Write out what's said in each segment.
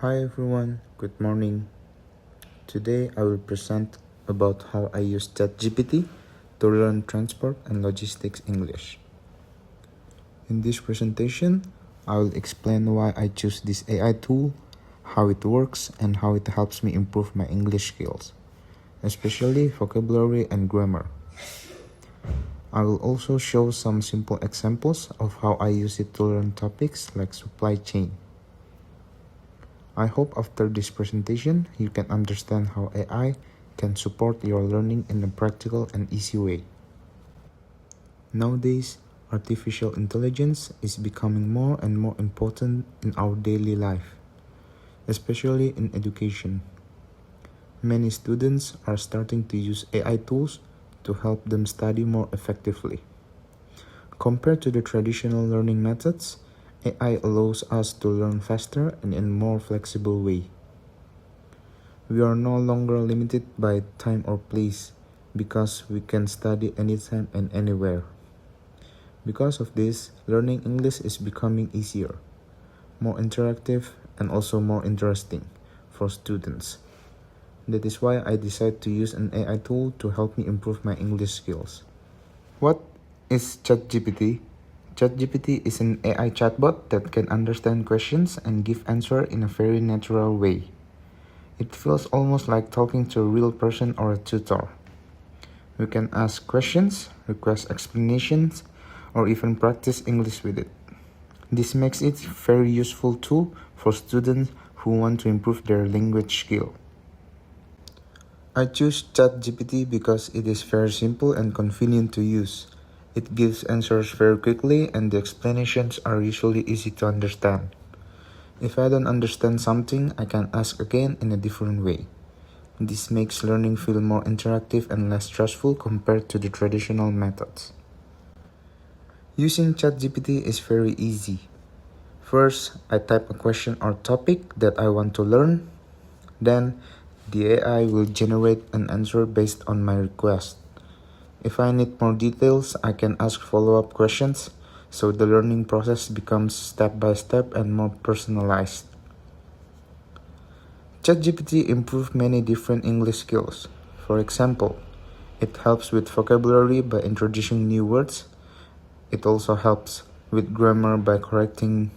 Hi everyone, good morning. Today I will present about how I use ChatGPT to learn transport and logistics English. In this presentation, I will explain why I choose this AI tool, how it works, and how it helps me improve my English skills, especially vocabulary and grammar. I will also show some simple examples of how I use it to learn topics like supply chain. I hope after this presentation, you can understand how AI can support your learning in a practical and easy way. Nowadays, artificial intelligence is becoming more and more important in our daily life, especially in education. Many students are starting to use AI tools to help them study more effectively. Compared to the traditional learning methods, AI allows us to learn faster and in a more flexible way. We are no longer limited by time or place because we can study anytime and anywhere. Because of this, learning English is becoming easier, more interactive, and also more interesting for students. That is why I decided to use an AI tool to help me improve my English skills. What is ChatGPT? ChatGPT is an AI chatbot that can understand questions and give answers in a very natural way. It feels almost like talking to a real person or a tutor. We can ask questions, request explanations, or even practice English with it. This makes it a very useful tool for students who want to improve their language skill. I choose ChatGPT because it is very simple and convenient to use. It gives answers very quickly and the explanations are usually easy to understand. If I don't understand something, I can ask again in a different way. This makes learning feel more interactive and less stressful compared to the traditional methods. Using ChatGPT is very easy. First, I type a question or topic that I want to learn. Then, the AI will generate an answer based on my request. If I need more details, I can ask follow-up questions, so the learning process becomes step by step and more personalized. ChatGPT improved many different English skills. For example, it helps with vocabulary by introducing new words. It also helps with grammar by correcting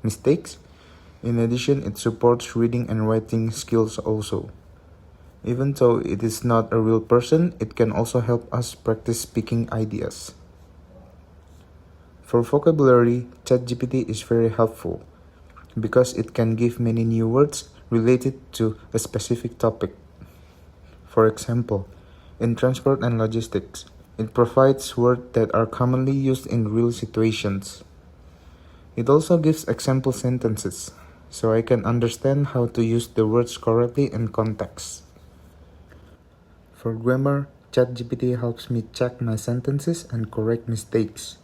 mistakes. In addition, it supports reading and writing skills also. Even though it is not a real person, it can also help us practice speaking ideas. For vocabulary, ChatGPT is very helpful because it can give many new words related to a specific topic. For example, in transport and logistics, it provides words that are commonly used in real situations. It also gives example sentences, so I can understand how to use the words correctly in context. For grammar, ChatGPT helps me check my sentences and correct mistakes.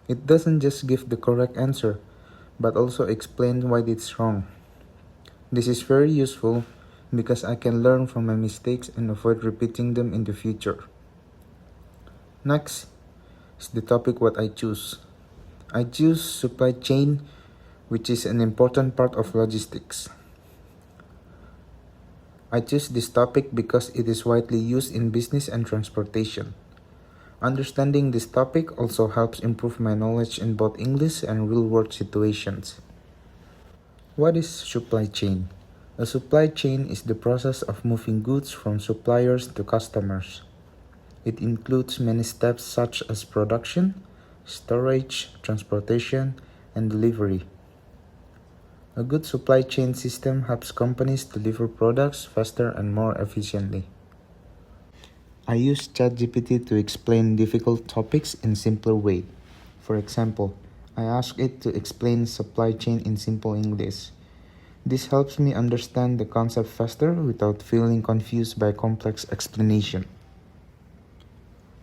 It doesn't just give the correct answer, but also explain why it's wrong. This is very useful because I can learn from my mistakes and avoid repeating them in the future. Next is the topic what I choose. I choose supply chain, which is an important part of logistics. I choose this topic because it is widely used in business and transportation. Understanding this topic also helps improve my knowledge in both English and real-world situations. What is supply chain? A supply chain is the process of moving goods from suppliers to customers. It includes many steps such as production, storage, transportation, and delivery. A good supply chain system helps companies deliver products faster and more efficiently. I use ChatGPT to explain difficult topics in a simpler way. For example, I ask it to explain supply chain in simple English. This helps me understand the concept faster without feeling confused by complex explanation.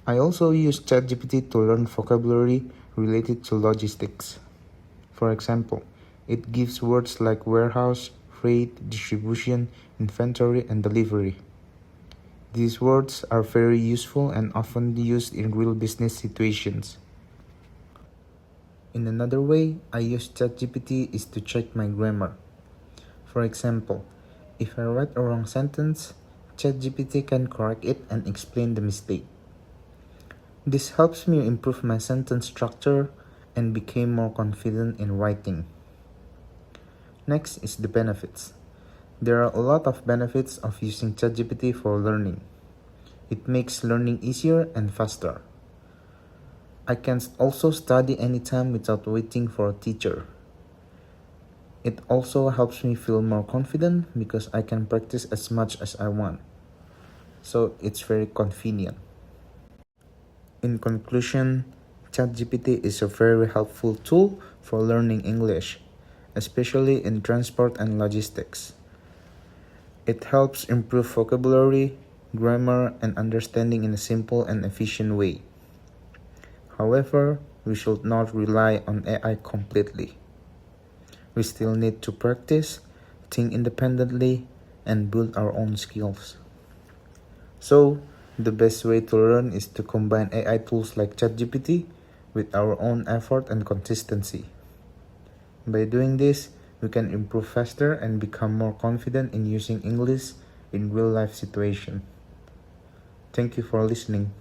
I also use ChatGPT to learn vocabulary related to logistics. For example, it gives words like warehouse, freight, distribution, inventory, and delivery. These words are very useful and often used in real business situations. In another way I use ChatGPT is to check my grammar. For example, if I write a wrong sentence, ChatGPT can correct it and explain the mistake. This helps me improve my sentence structure and become more confident in writing. Next is the benefits. There are a lot of benefits of using ChatGPT for learning. It makes learning easier and faster. I can also study anytime without waiting for a teacher. It also helps me feel more confident because I can practice as much as I want. So it's very convenient. In conclusion, ChatGPT is a very helpful tool for learning English, especially in transport and logistics. It helps improve vocabulary, grammar, and understanding in a simple and efficient way. However, we should not rely on AI completely. We still need to practice, think independently, and build our own skills. So, the best way to learn is to combine AI tools like ChatGPT with our own effort and consistency. By doing this, we can improve faster and become more confident in using English in real-life situations. Thank you for listening.